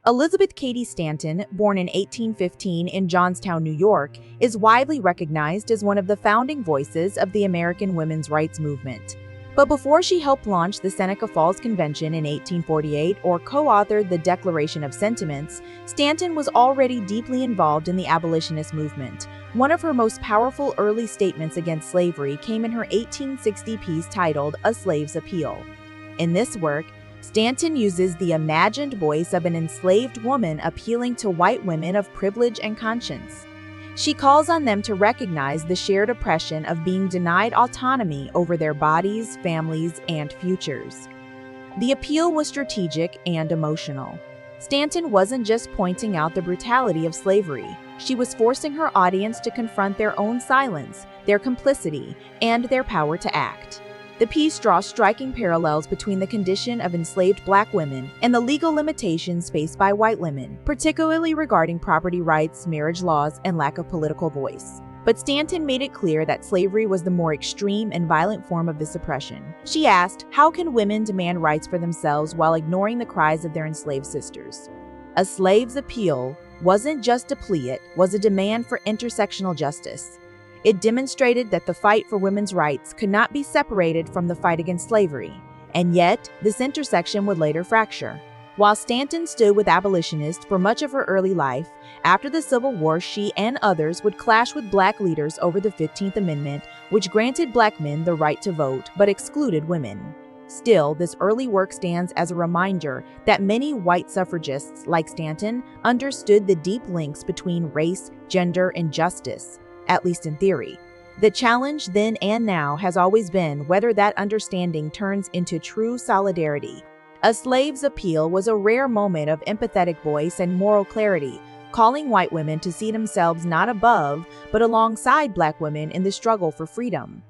Elizabeth Cady Stanton, born in 1815 in Johnstown, New York, is widely recognized as one of the founding voices of the American women's rights movement. But before she helped launch the Seneca Falls Convention in 1848 or co-authored the Declaration of Sentiments, Stanton was already deeply involved in the abolitionist movement. One of her most powerful early statements against slavery came in her 1860 piece titled A Slave's Appeal. In this work, Stanton uses the imagined voice of an enslaved woman appealing to white women of privilege and conscience. She calls on them to recognize the shared oppression of being denied autonomy over their bodies, families, and futures. The appeal was strategic and emotional. Stanton wasn't just pointing out the brutality of slavery. She was forcing her audience to confront their own silence, their complicity, and their power to act. The piece draws striking parallels between the condition of enslaved black women and the legal limitations faced by white women, particularly regarding property rights, marriage laws, and lack of political voice. But Stanton made it clear that slavery was the more extreme and violent form of this oppression. She asked, how can women demand rights for themselves while ignoring the cries of their enslaved sisters? A slave's appeal wasn't just a plea, it was a demand for intersectional justice. It demonstrated that the fight for women's rights could not be separated from the fight against slavery, and yet this intersection would later fracture. While Stanton stood with abolitionists for much of her early life, after the Civil War she and others would clash with black leaders over the 15th Amendment, which granted black men the right to vote but excluded women. Still, this early work stands as a reminder that many white suffragists, like Stanton, understood the deep links between race, gender, and justice. At least in theory. The challenge then and now has always been whether that understanding turns into true solidarity. A Slave's Appeal was a rare moment of empathetic voice and moral clarity, calling white women to see themselves not above, but alongside black women in the struggle for freedom.